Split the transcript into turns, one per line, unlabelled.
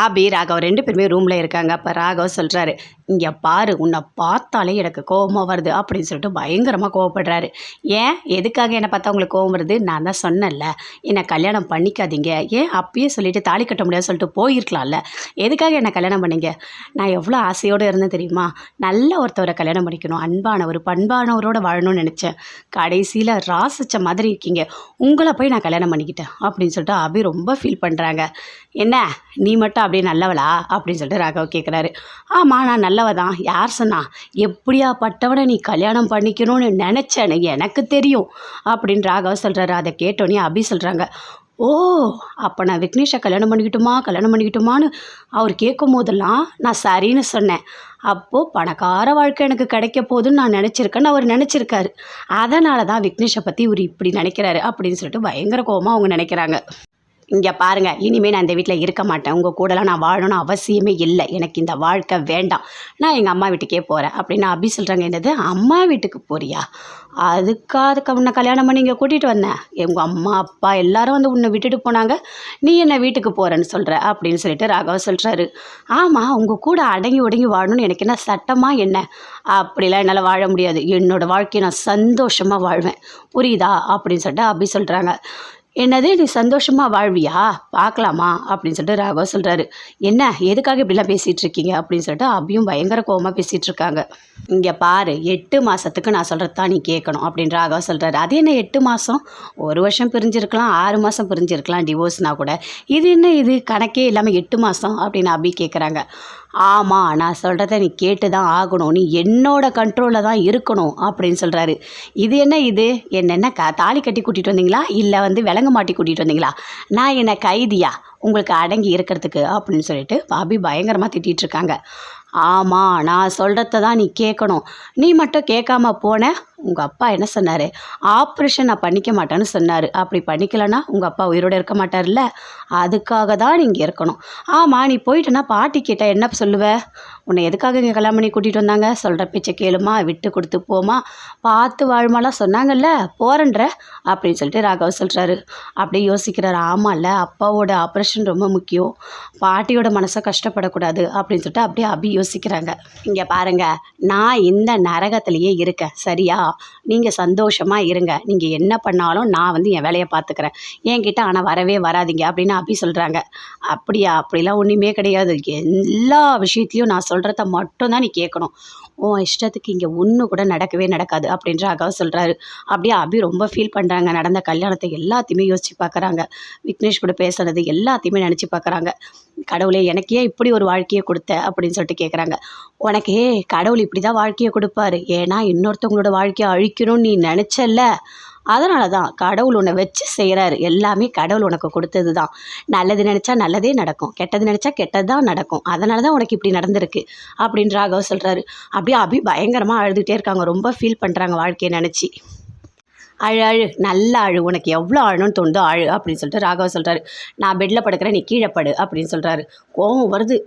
அபி ராகவ் 2 பேருமே ரூமில் இருக்காங்க. அப்போ ராகவ் சொல்கிறாரு, இங்கே பாரு, உன்னை பார்த்தாலே எனக்கு கோபமாக வருது அப்படின்னு சொல்லிட்டு பயங்கரமாக கோவப்படுறாரு. ஏன் எதுக்காக என்னை பார்த்தா உங்களுக்கு கோவம் வருது? நான் தான் சொன்னேன்ல, என்னை கல்யாணம் பண்ணிக்காதீங்க. ஏன் அப்பயே சொல்லிட்டு தாலி கட்ட முடியாது சொல்லிட்டு போயிருக்கலாம்ல, எதுக்காக என்னை கல்யாணம் பண்ணிங்க? நான் எவ்வளோ ஆசையோடு இருந்தேன் தெரியுமா? நல்ல ஒருத்தவரை கல்யாணம் பண்ணிக்கணும், அன்பானவர் பண்பானவரோட வாழணும்னு நினச்சேன். கடைசியில் ராசிச்ச மாதிரி இருக்கீங்க, உங்களை போய் நான் கல்யாணம் பண்ணிக்கிட்டேன் அப்படின்னு சொல்லிட்டு அபி ரொம்ப ஃபீல் பண்ணுறாங்க. என்ன நீ மட்டும் அப்படியே நல்லவளா அப்படின்னு சொல்லிட்டு ராகவ் கேட்குறாரு. ஆமாம், நான் நல்லவ தான். யார் சொன்னா? எப்படியாப்பட்டவனை நீ கல்யாணம் பண்ணிக்கணும்னு நினச்சேன்னு எனக்கு தெரியும் அப்படின்னு ராகவ் சொல்கிறாரு. அதை கேட்டோன்னே அபி சொல்கிறாங்க, ஓ அப்போ நான் விக்னேஷை கல்யாணம் பண்ணிக்கிட்டுமான்னு அவர் கேட்கும் போதெல்லாம் நான் சரின்னு சொன்னேன். அப்போது பணக்கார வாழ்க்கை எனக்கு கிடைக்க போதுன்னு நான் நினச்சிருக்கேன்னு அவர் நினச்சிருக்காரு. அதனால தான் விக்னேஷை பற்றி இவர் இப்படி நினைக்கிறாரு அப்படின்னு சொல்லிட்டு பயங்கர கோபமாக அவங்க நினைக்கிறாங்க. இங்கே பாருங்கள், இனிமேல் நான் இந்த வீட்டில் இருக்க மாட்டேன், உங்கள் கூடலாம் நான் வாழணும்னு அவசியமே இல்லை, எனக்கு இந்த வாழ்க்கை வேண்டாம், நான் எங்கள் அம்மா வீட்டுக்கே போகிறேன் அப்படின்னு அபி சொல்கிறாங்க. என்னது, அம்மா வீட்டுக்கு போறியா? அதுக்கு உன்னை கல்யாணம் பண்ணி இங்கே கூட்டிகிட்டு வந்தேன், எங்கள் அம்மா அப்பா எல்லாரும் வந்து உன்னை விட்டுட்டு போனாங்க, நீ என்ன வீட்டுக்கு போகிறேன்னு சொல்கிற அப்படின்னு சொல்லிட்டு ராகவ் சொல்கிறாரு. ஆமாம், உங்கள் கூட அடங்கி ஒடங்கி வாழணும்னு எனக்கு என்ன சட்டமாக என்ன? அப்படிலாம் என்னால் வாழ முடியாது, என்னோடய வாழ்க்கையை நான் சந்தோஷமாக வாழ்வேன், புரியுதா அப்படின்னு சொல்லிட்டு அபி சொல்கிறாங்க. என்னது, நீ சந்தோஷமாக வாழ்வியா? பார்க்கலாமா அப்படின்னு சொல்லிட்டு ராகவ் சொல்கிறாரு. என்ன எதுக்காக இப்படிலாம் பேசிகிட்டு இருக்கீங்க அப்படின்னு சொல்லிட்டு அபியும் பயங்கர கோபமாக பேசிகிட்டு இருக்காங்க. இங்கே பாரு, 8 மாதத்துக்கு நான் சொல்கிறது தான் நீ கேட்கணும் அப்படின்னு ராகவ் சொல்கிறாரு. அது என்ன 8 மாதம்? 1 வருஷம் பிரிஞ்சிருக்கலாம், 6 மாதம் பிரிஞ்சிருக்கலாம், டிவோர்ஸ்னா கூட. இது என்ன, இது கணக்கே இல்லாமல் 8 மாதம் அப்படின்னு அபி கேட்குறாங்க. ஆமாம், நான் சொல்கிறத நீ கேட்டு தான் ஆகணும், நீ என்னோட கண்ட்ரோலில் தான் இருக்கணும் அப்படின்னு சொல்கிறாரு. இது என்ன தாலி கட்டி கூட்டிகிட்டு வந்தீங்களா, இல்லை வந்து விலங்கு மாட்டி கூட்டிகிட்டு வந்தீங்களா? நான் என்ன கைதியா உங்களுக்கு அடங்கி இருக்கிறதுக்கு அப்படின்னு சொல்லிட்டு அபி பயங்கரமாக திட்டிகிட்டு இருக்காங்க. ஆமாம், நான் சொல்கிறத தான் நீ கேட்கணும், நீ மட்டும் கேட்காம போன. உங்கள் அப்பா என்ன சொன்னார்? ஆப்ரேஷன் நான் பண்ணிக்க மாட்டேன்னு சொன்னார். அப்படி பண்ணிக்கலன்னா உங்கள் அப்பா உயிரோடு இருக்க மாட்டார்ல, அதுக்காக தான் நீங்கள் இருக்கணும். ஆமாம், நீ போயிட்டேன்னா பாட்டி கேட்டால் என்ன சொல்லுவ? உன்னை எதுக்காக இங்கே கல்யாணம் பண்ணி கூட்டிகிட்டு வந்தாங்க? சொல்கிற பிச்சை கேளுமா, விட்டு கொடுத்து போமா, பார்த்து வாழ்மாலாம் சொன்னாங்கல்ல, போகிறன்ற அப்படின்னு சொல்லிட்டு ராகவ் சொல்கிறாரு. அப்படியே யோசிக்கிறாரு. ஆமாம்ல, அப்பாவோட ஆப்ரேஷன் ரொம்ப முக்கியம், பாட்டியோட மனசை கஷ்டப்படக்கூடாது அப்படின்னு சொல்லிட்டு அப்படியே அபி யோசிக்கிறாங்க. இங்கே பாருங்கள், நான் இந்த நரகத்திலேயே இருக்கேன், சரியா? நீங்கள் சந்தோஷமாக இருங்க, நீங்கள் என்ன பண்ணாலும் நான் வந்து என் வேலையை பார்த்துக்கிறேன், என்கிட்ட ஆனால் வரவே வராதிங்க அப்படின்னு அபி சொல்கிறாங்க. அப்படியா? அப்படிலாம் ஒன்றுமே கிடையாது, எல்லா விஷயத்தையும் நான் சொல்கிறத மட்டும்தான் நீ கேட்கணும், உன் இஷ்டத்துக்கு இங்கே ஒன்று கூட நடக்கவே நடக்காது அப்படின்ற ராகவ் சொல்கிறாரு. அப்படியே அபி ரொம்ப ஃபீல் பண்ணுறாங்க. நடந்த கல்யாணத்தை எல்லாத்தையுமே யோசித்து பார்க்குறாங்க, விக்னேஷ் கூட பேசுனது எல்லாத்தையுமே நினச்சி பார்க்குறாங்க. கடவுளே, எனக்கு ஏன் இப்படி ஒரு வாழ்க்கையை கொடுத்த அப்படின்னு சொல்லிட்டு கேட்குறாங்க. உனக்கு கடவுள் இப்படி தான் வாழ்க்கையை கொடுப்பாரு, ஏன்னா இன்னொருத்தவங்களோட வாழ்க்கையை அழிக்கணும்னு நீ நினச்சல்ல, அதனால தான் கடவுள் உன்னை வச்சு செய்கிறாரு. எல்லாமே கடவுள் உனக்கு கொடுத்தது தான். நல்லது நினச்சா நல்லதே நடக்கும், கெட்டது நினச்சா கெட்டது தான் நடக்கும், அதனால தான் உனக்கு இப்படி நடந்திருக்கு அப்படின்னு ராகவ் சொல்கிறாரு. அப்படியே அபி பயங்கரமாக அழுதுகிட்டே இருக்காங்க, ரொம்ப ஃபீல் பண்ணுறாங்க வாழ்க்கையை நினச்சி. அழு நல்லா அழு, உனக்கு எவ்வளோ அழணும்னு தோணுதோ அழு அப்படின்னு சொல்லிட்டு ராகவ் சொல்கிறாரு. நான் பெட்டில் படுக்கிறேன், நீ கீழே படு அப்படின்னு சொல்கிறாரு. கோவம் வருது.